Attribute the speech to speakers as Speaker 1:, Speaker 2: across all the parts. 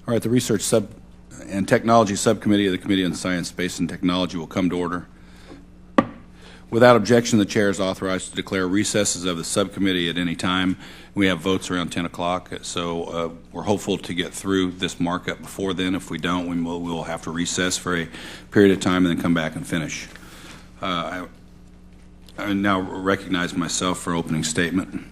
Speaker 1: All right, the Research and Technology Subcommittee of the Committee on Science, Space, and Technology will come to order. Without objection, the Chair is authorized to declare recesses of the subcommittee at any time. We have votes around 10 o'clock, so we're hopeful to get through this markup before then. If we don't, we will have to recess for a period of time and then come back and finish. I now recognize myself for opening statement.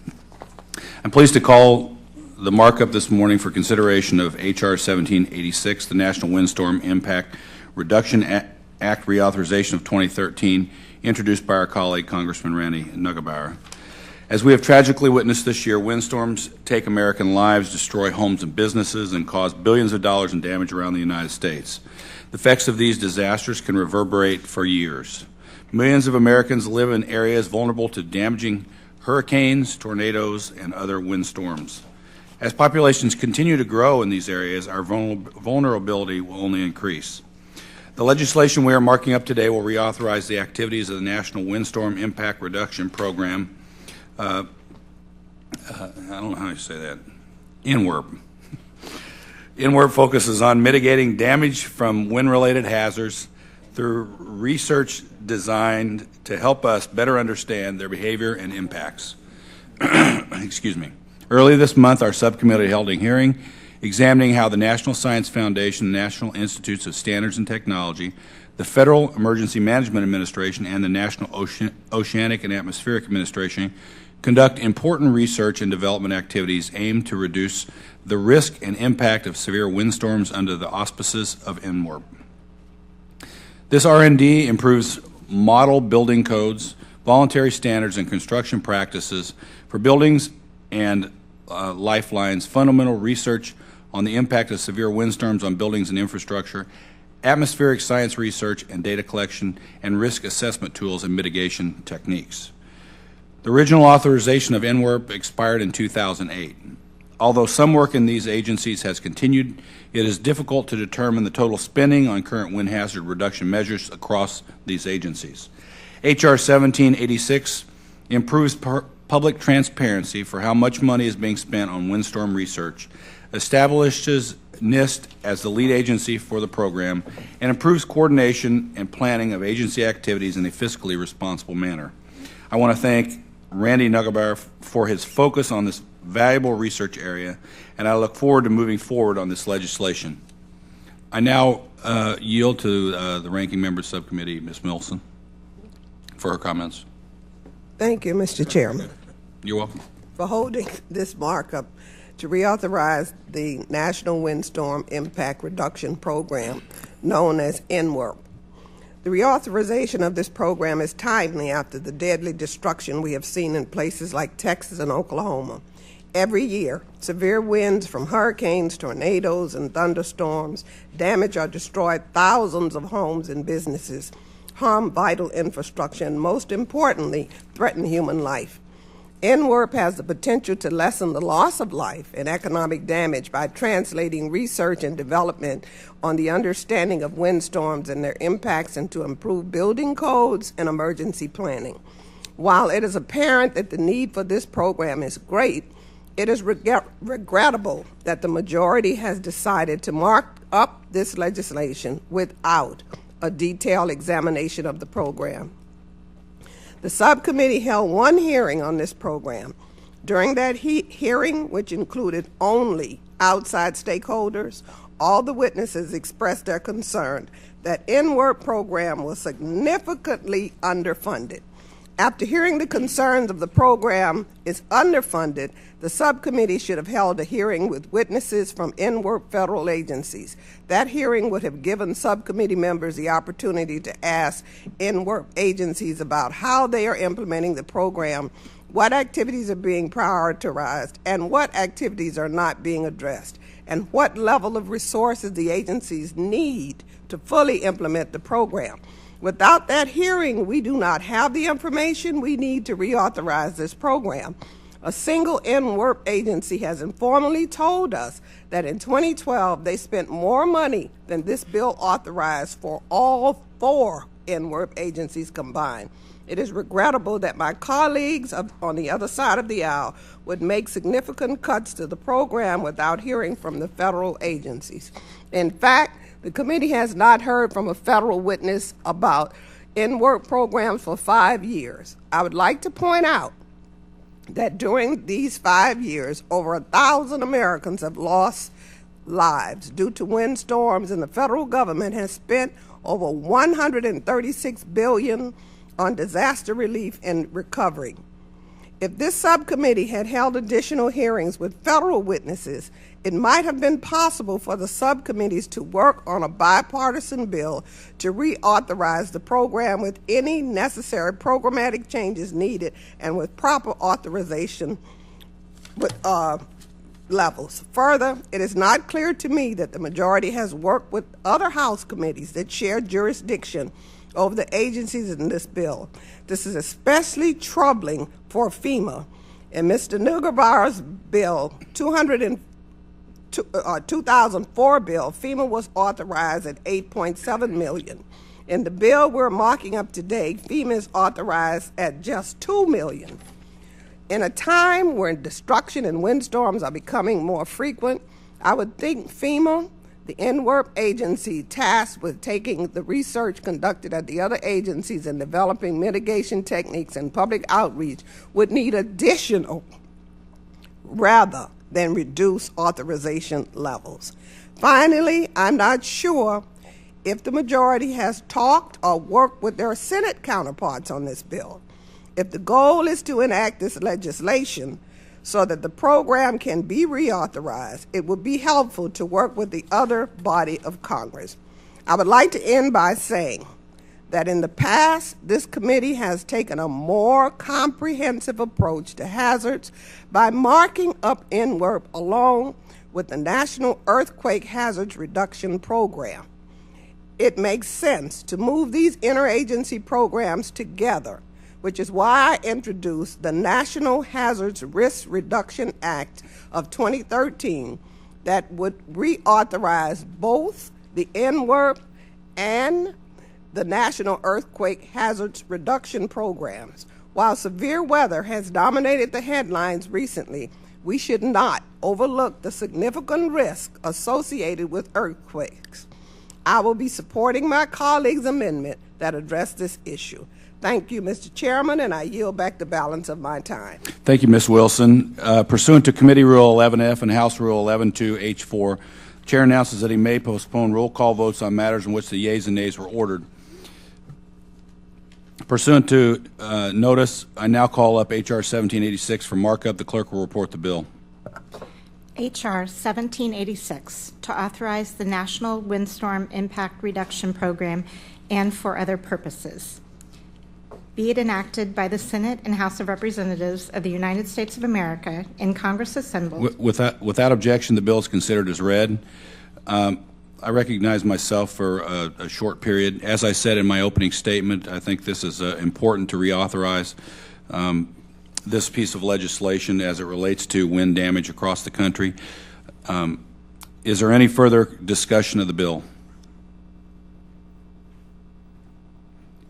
Speaker 1: I'm pleased to call the markup this morning for consideration of H.R. 1786, the National Windstorm Impact Reduction Act Reauthorization of 2013, introduced by our colleague, Congressman Randy Nugabar. As we have tragically witnessed this year, windstorms take American lives, destroy homes and businesses, and cause billions of dollars in damage around the United States. The effects of these disasters can reverberate for years. Millions of Americans live in areas vulnerable to damaging hurricanes, tornadoes, and other windstorms. As populations continue to grow in these areas, our vulnerability will only increase. The legislation we are marking up today will reauthorize the activities of the National Windstorm Impact Reduction Program. I don't know how you say that. NWIRP. NWIRP focuses on mitigating damage from wind-related hazards through research designed to help us better understand their behavior and impacts. Excuse me. Earlier this month, our subcommittee held a hearing examining how the National Science Foundation, the National Institutes of Standards and Technology, the Federal Emergency Management Administration, and the National Oceanic and Atmospheric Administration conduct important research and development activities aimed to reduce the risk and impact of severe windstorms under the auspices of NWIRP. This R&D improves model building codes, voluntary standards, and construction practices for buildings and lifelines, fundamental research on the impact of severe windstorms on buildings and infrastructure, atmospheric science research and data collection, and risk assessment tools and mitigation techniques. The original authorization of NWIRP expired in 2008. Although some work in these agencies has continued, it is difficult to determine the total spending on current wind hazard reduction measures across these agencies. H.R. 1786 improves public transparency for how much money is being spent on windstorm research, establishes NIST as the lead agency for the program, and improves coordination and planning of agency activities in a fiscally responsible manner. I want to thank Randy Nugabar for his focus on this valuable research area, and I look forward to moving forward on this legislation. I now yield to the Ranking Member Subcommittee, Ms. Milson, for her comments.
Speaker 2: Thank you, Mr. Chairman.
Speaker 1: You're welcome.
Speaker 2: For holding this markup to reauthorize the National Windstorm Impact Reduction Program, known as NWIRP. The reauthorization of this program is timely after the deadly destruction we have seen in places like Texas and Oklahoma. Every year, severe winds from hurricanes, tornadoes, and thunderstorms damage or destroy thousands of homes and businesses, harm vital infrastructure, and most importantly, threaten human life. NWIRP has the potential to lessen the loss of life and economic damage by translating research and development on the understanding of windstorms and their impacts into improved building codes and emergency planning. While it is apparent that the need for this program is great, it is regrettable that the majority has decided to mark up this legislation without a detailed examination of the program. The subcommittee held one hearing on this program. During that hearing, which included only outside stakeholders, all the witnesses expressed their concern that NWIRP program was significantly underfunded. After hearing the concerns of the program is underfunded, the subcommittee should have held a hearing with witnesses from NWIRP federal agencies. That hearing would have given subcommittee members the opportunity to ask NWIRP agencies about how they are implementing the program, what activities are being prioritized, and what activities are not being addressed, and what level of resources the agencies need to fully implement the program. Without that hearing, we do not have the information we need to reauthorize this program. A single NWIRP agency has informally told us that in 2012 they spent more money than this bill authorized for all 4 NWIRP agencies combined. It is regrettable that my colleagues on the other side of the aisle would make significant cuts to the program without hearing from the federal agencies. In fact, the committee has not heard from a federal witness about in-work programs for 5 years. I would like to point out that during these 5 years, over 1,000 Americans have lost lives due to windstorms, and the federal government has spent over $136 billion on disaster relief and recovery. If this subcommittee had held additional hearings with federal witnesses, it might have been possible for the subcommittees to work on a bipartisan bill to reauthorize the program with any necessary programmatic changes needed and with proper authorization levels. Further, it is not clear to me that the majority has worked with other House committees that share jurisdiction over the agencies in this bill. This is especially troubling for FEMA. In Mr. Neugebauer's bill, 2004 bill, FEMA was authorized at $8.7 million. In the bill we're marking up today, FEMA is authorized at just $2 million. In a time when destruction and windstorms are becoming more frequent, I would think FEMA, the NWERP agency tasked with taking the research conducted at the other agencies and developing mitigation techniques and public outreach, would need additional rather than reduce authorization levels. Finally, I'm not sure if the majority has talked or worked with their Senate counterparts on this bill. If the goal is to enact this legislation so that the program can be reauthorized, it would be helpful to work with the other body of Congress. I would like to end by saying that in the past, this committee has taken a more comprehensive approach to hazards by marking up NWERP along with the National Earthquake Hazards Reduction Program. It makes sense to move these interagency programs together, which is why I introduced the National Hazards Risk Reduction Act of 2013 that would reauthorize both the NWERP and the National Earthquake Hazards Reduction Programs. While severe weather has dominated the headlines recently, we should not overlook the significant risk associated with earthquakes. I will be supporting my colleagues' amendment that addressed this issue. Thank you, Mr. Chairman, and I yield back the balance of my time.
Speaker 1: Thank you, Ms. Wilson. Pursuant to Committee Rule 11F and House Rule 11-2H4, the Chair announces that he may postpone roll call votes on matters in which the yeas and nays were ordered. Pursuant to notice, I now call up H.R. 1786 for markup. The clerk will report the bill.
Speaker 3: H.R. 1786, to authorize the National Windstorm Impact Reduction Program and for other purposes. Be it enacted by the Senate and House of Representatives of the United States of America in Congress assembled.
Speaker 1: Without objection, the bill is considered as read. I recognize myself for a short period. As I said in my opening statement, I think this is important to reauthorize this piece of legislation as it relates to wind damage across the country. Is there any further discussion of the bill?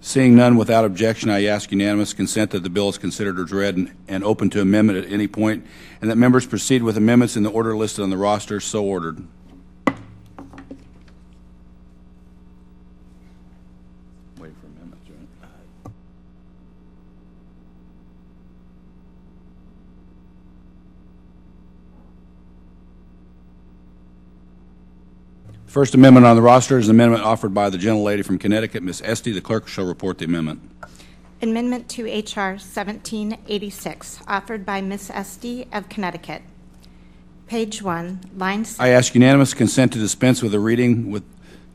Speaker 1: Seeing none, without objection, I ask unanimous consent that the bill is considered as read and open to amendment at any point, and that members proceed with amendments in the order listed on the roster. So ordered. Wait for amendments, right? First amendment on the roster is an amendment offered by the gentlelady from Connecticut, Ms. Esty. The clerk shall report the amendment.
Speaker 3: Amendment to H.R. 1786, offered by Ms. Esty of Connecticut. Page 1, line 6.
Speaker 1: I ask unanimous consent to dispense with the reading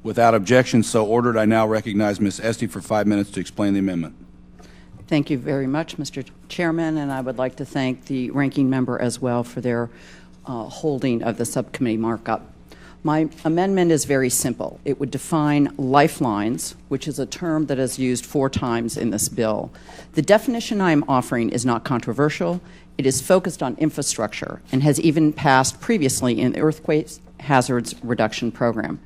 Speaker 1: without objection. So ordered. I now recognize Ms. Esty for 5 minutes to explain the amendment.
Speaker 4: Thank you very much, Mr. Chairman, and I would like to thank the ranking member as well for their holding of the subcommittee markup. My amendment is very simple. It would define lifelines, which is a term that is used 4 times in this bill. The definition I am offering is not controversial. It is focused on infrastructure and has even passed previously in the Earthquake Hazards Reduction Program.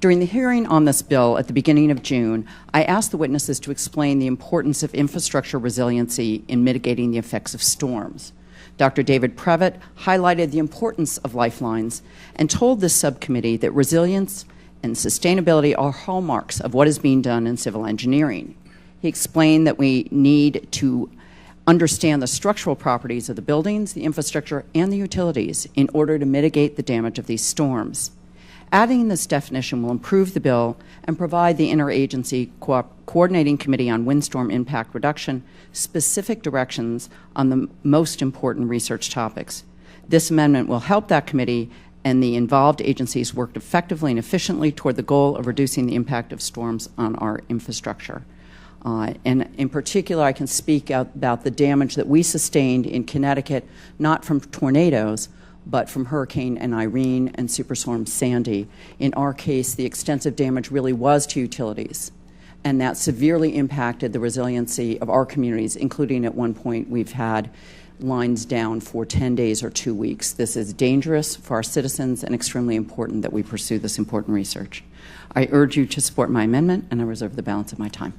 Speaker 4: During the hearing on this bill at the beginning of June, I asked the witnesses to explain the importance of infrastructure resiliency in mitigating the effects of storms. Dr. David Previtt highlighted the importance of lifelines and told this subcommittee that resilience and sustainability are hallmarks of what is being done in civil engineering. He explained that we need to understand the structural properties of the buildings, the infrastructure, and the utilities in order to mitigate the damage of these storms. Adding this definition will improve the bill and provide the Interagency Coordinating Committee on Windstorm Impact Reduction specific directions on the most important research topics. This amendment will help that committee and the involved agencies work effectively and efficiently toward the goal of reducing the impact of storms on our infrastructure. And in particular, I can speak about the damage that we sustained in Connecticut, not from tornadoes, but from Hurricane Irene and Superstorm Sandy. In our case, the extensive damage really was to utilities, and that severely impacted the resiliency of our communities, including at one point we've had lines down for 10 days or 2 weeks. This is dangerous for our citizens and extremely important that we pursue this important research. I urge you to support my amendment, and I reserve the balance of my time.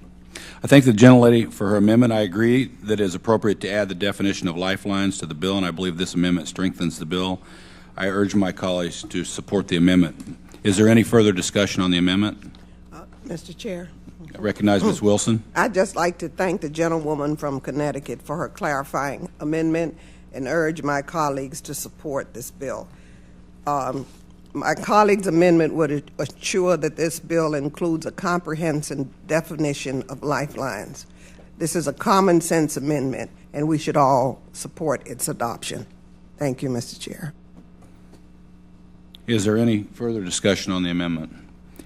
Speaker 1: I thank the gentlelady for her amendment. I agree that it is appropriate to add the definition of lifelines to the bill, and I believe this amendment strengthens the bill. I urge my colleagues to support the amendment. Is there any further discussion on the amendment?
Speaker 2: Mr. Chair.
Speaker 1: I recognize Ms. Wilson.
Speaker 2: I'd just like to thank the gentlewoman from Connecticut for her clarifying amendment and urge my colleagues to support this bill. My colleague's amendment would assure that this bill includes a comprehensive definition of lifelines. This is a common sense amendment, and we should all support its adoption. Thank you, Mr. Chair.
Speaker 1: Is there any further discussion on the amendment?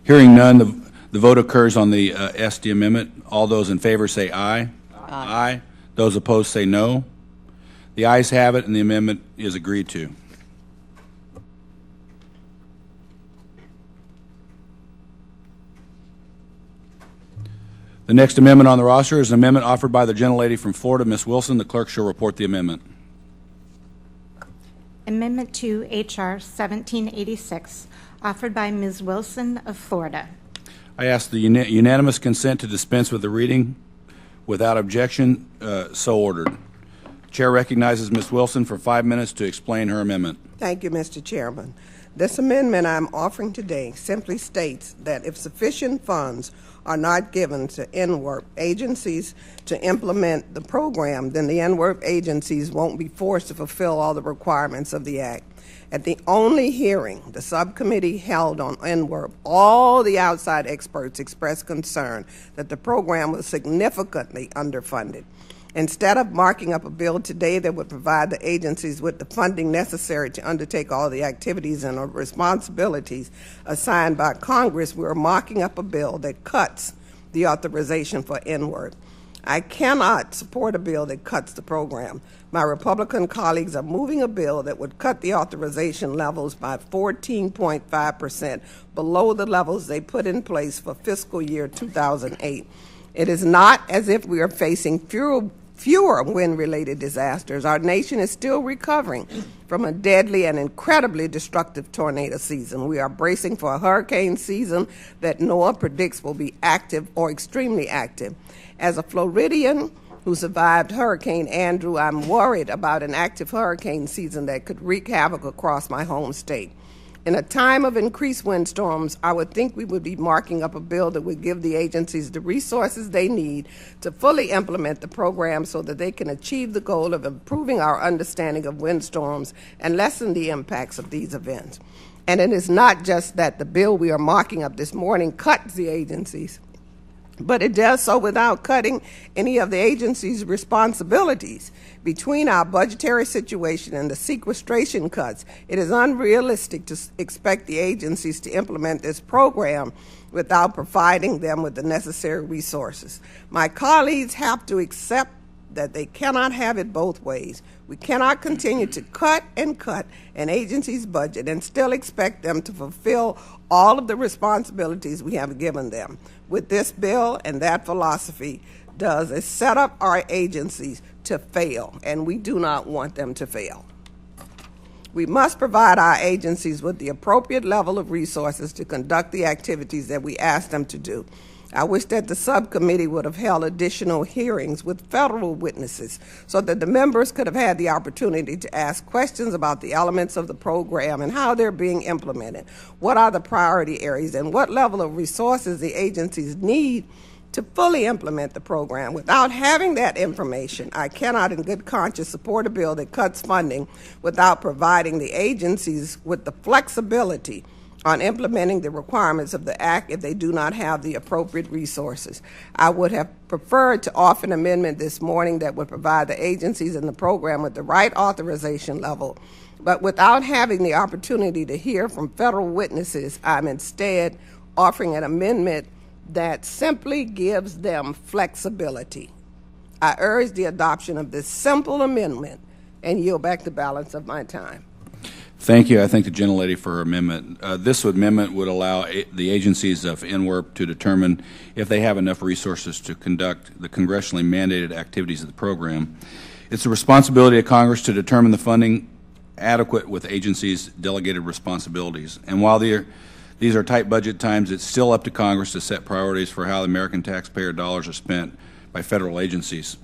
Speaker 1: Hearing none, the vote occurs on the SD amendment. All those in favor say aye. Aye. Aye. Those opposed say no. The ayes have it, and the amendment is agreed to. The next amendment on the roster is an amendment offered by the gentlelady from Florida, Ms. Wilson. The clerk shall report the amendment.
Speaker 3: Amendment to H.R. 1786, offered by Ms. Wilson of Florida.
Speaker 1: I ask the unanimous consent to dispense with the reading. Without objection, so ordered. Chair recognizes Ms. Wilson for 5 minutes to explain her amendment.
Speaker 2: Thank you, Mr. Chairman. This amendment I'm offering today simply states that if sufficient funds are not given to NWERP agencies to implement the program, then the NWERP agencies won't be forced to fulfill all the requirements of the Act. At the only hearing the subcommittee held on NWERP, all the outside experts expressed concern that the program was significantly underfunded. Instead of marking up a bill today that would provide the agencies with the funding necessary to undertake all the activities and responsibilities assigned by Congress, we are marking up a bill that cuts the authorization for NWERP. I cannot support a bill that cuts the program. My Republican colleagues are moving a bill that would cut the authorization levels by 14.5% below the levels they put in place for fiscal year 2008. It is not as if we are facing fewer wind-related disasters. Our nation is still recovering from a deadly and incredibly destructive tornado season. We are bracing for a hurricane season that NOAA predicts will be active or extremely active. As a Floridian who survived Hurricane Andrew, I'm worried about an active hurricane season that could wreak havoc across my home state. In a time of increased windstorms, I would think we would be marking up a bill that would give the agencies the resources they need to fully implement the program so that they can achieve the goal of improving our understanding of windstorms and lessen the impacts of these events. And it is not just that the bill we are marking up this morning cuts the agencies, but it does so without cutting any of the agency's responsibilities. Between our budgetary situation and the sequestration cuts, it is unrealistic to expect the agencies to implement this program without providing them with the necessary resources. My colleagues have to accept that they cannot have it both ways. We cannot continue to cut an agency's budget and still expect them to fulfill all of the responsibilities we have given them. With this bill and that philosophy does is set up our agencies to fail, and we do not want them to fail. We must provide our agencies with the appropriate level of resources to conduct the activities that we ask them to do. I wish that the subcommittee would have held additional hearings with federal witnesses so that the members could have had the opportunity to ask questions about the elements of the program and how they're being implemented. What are the priority areas and what level of resources the agencies need to fully implement the program. Without having that information, I cannot in good conscience support a bill that cuts funding without providing the agencies with the flexibility on implementing the requirements of the Act if they do not have the appropriate resources. I would have preferred to offer an amendment this morning that would provide the agencies in the program with the right authorization level, but without having the opportunity to hear from federal witnesses, I'm instead offering an amendment that simply gives them flexibility. I urge the adoption of this simple amendment and yield back the balance of my time.
Speaker 1: Thank you. I thank the gentlelady for her amendment. This amendment would allow the agencies of NWERP to determine if they have enough resources to conduct the congressionally mandated activities of the program. It's the responsibility of Congress to determine the funding adequate with agencies' delegated responsibilities. And while these are tight budget times, it's still up to Congress to set priorities for how the American taxpayer dollars are spent by federal agencies.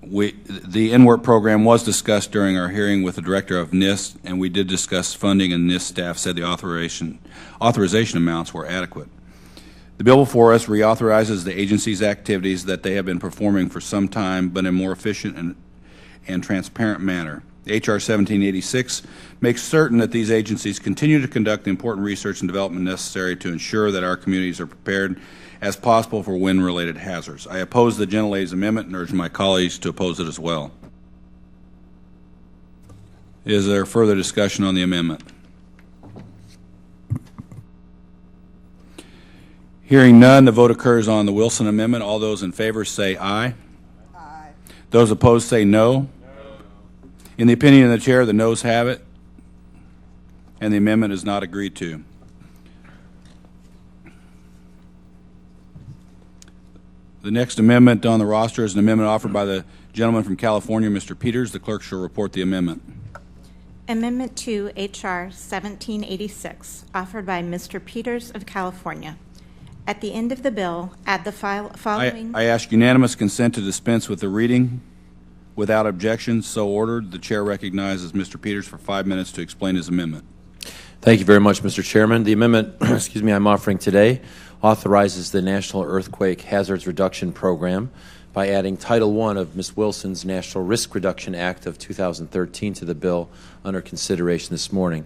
Speaker 1: The NWERP program was discussed during our hearing with the director of NIST, and we did discuss funding, and NIST staff said the authorization amounts were adequate. The bill before us reauthorizes the agency's activities that they have been performing for some time, but in a more efficient and transparent manner. H.R. 1786 makes certain that these agencies continue to conduct the important research and development necessary to ensure that our communities are prepared as possible for wind-related hazards. I oppose the gentlelady's amendment and urge my colleagues to oppose it as well. Is there further discussion on the amendment? Hearing none, the vote occurs on the Wilson amendment. All those in favor say aye.
Speaker 2: Aye.
Speaker 1: Those opposed say no. In the opinion of the chair, the noes have it, and the amendment is not agreed to. The next amendment on the roster is an amendment offered by the gentleman from California, Mr. Peters. The clerk shall report the amendment.
Speaker 3: Amendment to H.R. 1786, offered by Mr. Peters of California. At the end of the bill, add the following.
Speaker 1: I ask unanimous consent to dispense with the reading. Without objection, so ordered. The chair recognizes Mr. Peters for 5 minutes to explain his amendment.
Speaker 5: Thank you very much, Mr. Chairman. The amendment I'm offering today authorizes the National Earthquake Hazards Reduction Program by adding Title I of Ms. Wilson's National Risk Reduction Act of 2013 to the bill under consideration this morning.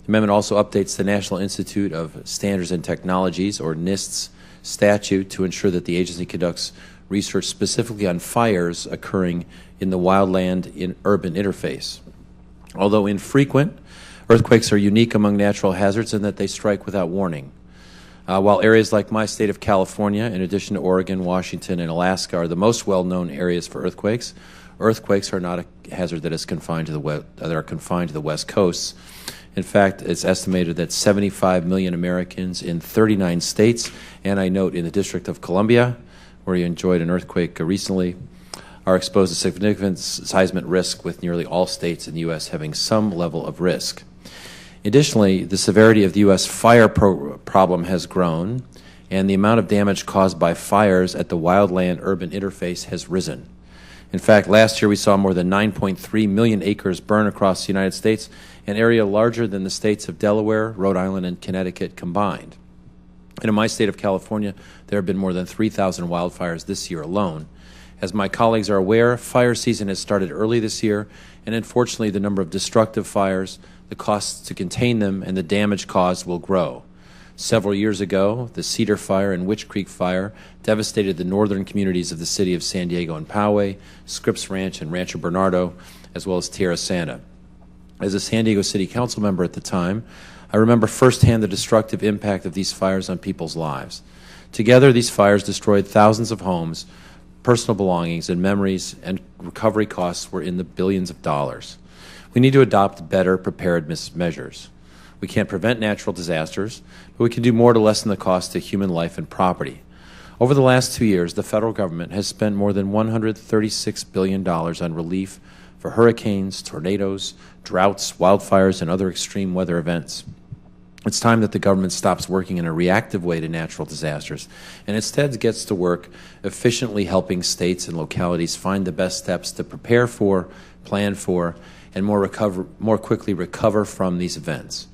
Speaker 5: The amendment also updates the National Institute of Standards and Technologies, or NIST's, statute to ensure that the agency conducts research specifically on fires occurring in the wildland in urban interface. Although infrequent, earthquakes are unique among natural hazards in that they strike without warning. While areas like my state of California, in addition to Oregon, Washington, and Alaska, are the most well-known areas for earthquakes, earthquakes are not a hazard that is confined to the West Coast. In fact, it's estimated that 75 million Americans in 39 states, and I note in the District of Columbia, where you enjoyed an earthquake recently, are exposed to significant seismic risk, with nearly all states in the U.S. having some level of risk. Additionally, the severity of the U.S. fire problem has grown, and the amount of damage caused by fires at the wildland-urban interface has risen. In fact, last year we saw more than 9.3 million acres burn across the United States, an area larger than the states of Delaware, Rhode Island, and Connecticut combined. And in my state of California, there have been more than 3,000 wildfires this year alone. As my colleagues are aware, fire season has started early this year, and unfortunately the number of destructive fires, the costs to contain them, and the damage caused will grow. Several years ago, the Cedar Fire and Witch Creek Fire devastated the northern communities of the city of San Diego and Poway, Scripps Ranch and Rancho Bernardo, as well as Tierra Santa. As a San Diego City Council member at the time, I remember firsthand the destructive impact of these fires on people's lives. Together, these fires destroyed thousands of homes, personal belongings, and memories, and recovery costs were in the billions of dollars. We need to adopt better preparedness measures. We can't prevent natural disasters, but we can do more to lessen the cost to human life and property. Over the last 2 years, the federal government has spent more than $136 billion on relief for hurricanes, tornadoes, droughts, wildfires, and other extreme weather events. It's time that the government stops working in a reactive way to natural disasters and instead gets to work efficiently helping states and localities find the best steps to prepare for, plan for, and more quickly recover from these events.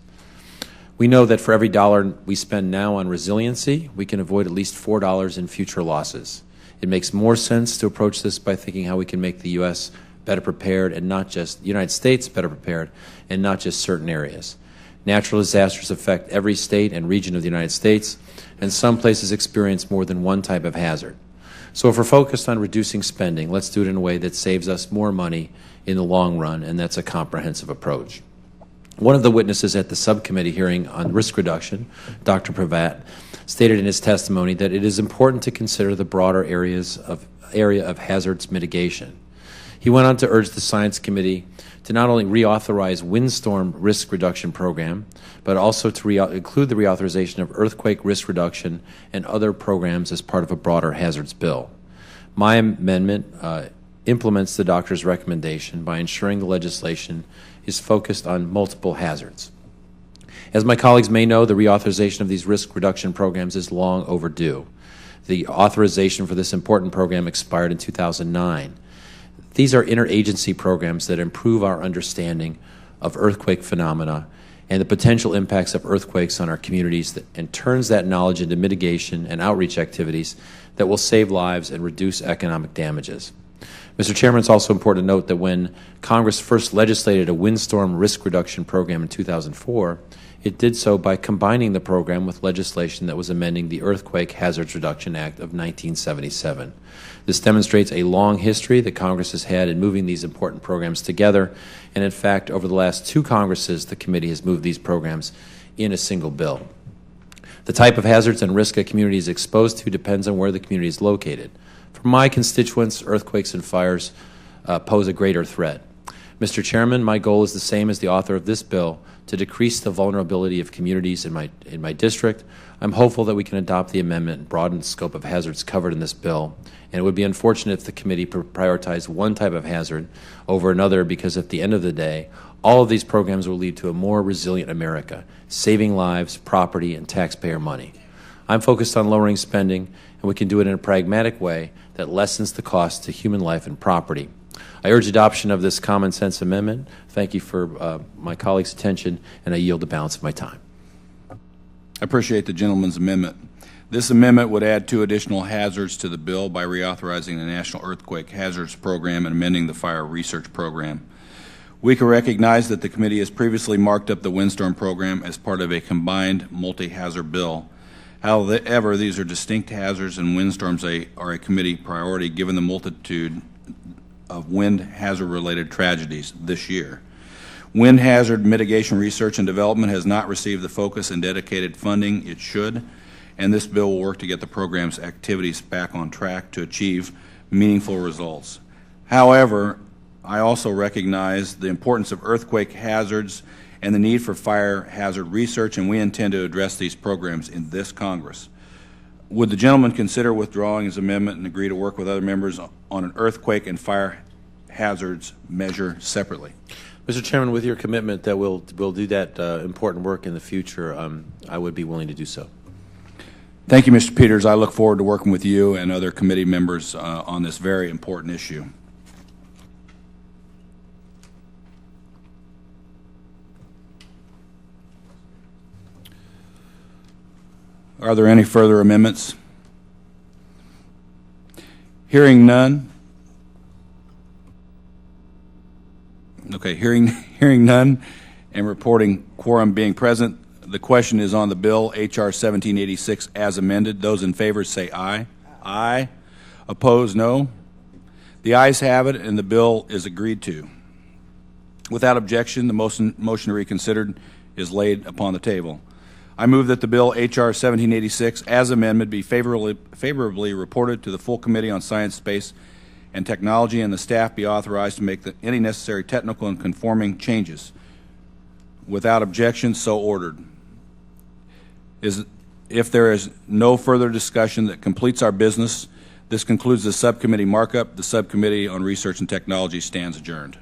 Speaker 5: We know that for every dollar we spend now on resiliency, we can avoid at least $4 in future losses. It makes more sense to approach this by thinking how we can make the U.S. better prepared and not just the United States better prepared and not just certain areas. Natural disasters affect every state and region of the United States, and some places experience more than one type of hazard. So if we're focused on reducing spending, let's do it in a way that saves us more money in the long run, and that's a comprehensive approach. One of the witnesses at the subcommittee hearing on risk reduction, Dr. Pravat, stated in his testimony that it is important to consider the broader area of hazards mitigation. He went on to urge the Science Committee to not only reauthorize Windstorm risk reduction program, but also to include the reauthorization of earthquake risk reduction and other programs as part of a broader hazards bill. My amendment implements the doctor's recommendation by ensuring the legislation is focused on multiple hazards. As my colleagues may know, the reauthorization of these risk reduction programs is long overdue. The authorization for this important program expired in 2009. These are interagency programs that improve our understanding of earthquake phenomena and the potential impacts of earthquakes on our communities and turns that knowledge into mitigation and outreach activities that will save lives and reduce economic damages. Mr. Chairman, it's also important to note that when Congress first legislated a windstorm risk reduction program in 2004, it did so by combining the program with legislation that was amending the Earthquake Hazards Reduction Act of 1977. This demonstrates a long history that Congress has had in moving these important programs together, and in fact, over the last two Congresses, the committee has moved these programs in a single bill. The type of hazards and risk a community is exposed to depends on where the community is located. For my constituents, earthquakes and fires pose a greater threat. Mr. Chairman, my goal is the same as the author of this bill, to decrease the vulnerability of communities in my district. I'm hopeful that we can adopt the amendment and broaden the scope of hazards covered in this bill, and it would be unfortunate if the committee prioritized one type of hazard over another, because at the end of the day, all of these programs will lead to a more resilient America, saving lives, property, and taxpayer money. I'm focused on lowering spending, and we can do it in a pragmatic way that lessens the cost to human life and property. I urge adoption of this common sense amendment. Thank you for my colleagues' attention, and I yield the balance of my time.
Speaker 1: I appreciate the gentleman's amendment. This amendment would add 2 additional hazards to the bill by reauthorizing the National Earthquake Hazards Program and amending the Fire Research Program. We can recognize that the committee has previously marked up the Windstorm program as part of a combined multi-hazard bill. However, these are distinct hazards, and windstorms are a committee priority given the multitude of wind hazard-related tragedies this year. Wind hazard mitigation research and development has not received the focus and dedicated funding it should, and this bill will work to get the program's activities back on track to achieve meaningful results. However, I also recognize the importance of earthquake hazards and the need for fire hazard research, and we intend to address these programs in this Congress. Would the gentleman consider withdrawing his amendment and agree to work with other members on an earthquake and fire hazards measure separately?
Speaker 5: Mr. Chairman, with your commitment that we'll do that important work in the future, I would be willing to do so.
Speaker 1: Thank you, Mr. Peters. I look forward to working with you and other committee members on this very important issue. Are there any further amendments? Hearing none. Okay, hearing none and reporting quorum being present, the question is on the bill, H.R. 1786 as amended. Those in favor say aye. Aye. Opposed, no. The ayes have it, and the bill is agreed to. Without objection, the motion to reconsider is laid upon the table. I move that the bill H.R. 1786 as amended be favorably reported to the full Committee on Science, Space, and Technology, and the staff be authorized to make any necessary technical and conforming changes. Without objection, so ordered. If there is no further discussion that completes our business, this concludes the subcommittee markup. The subcommittee on Research and Technology stands adjourned.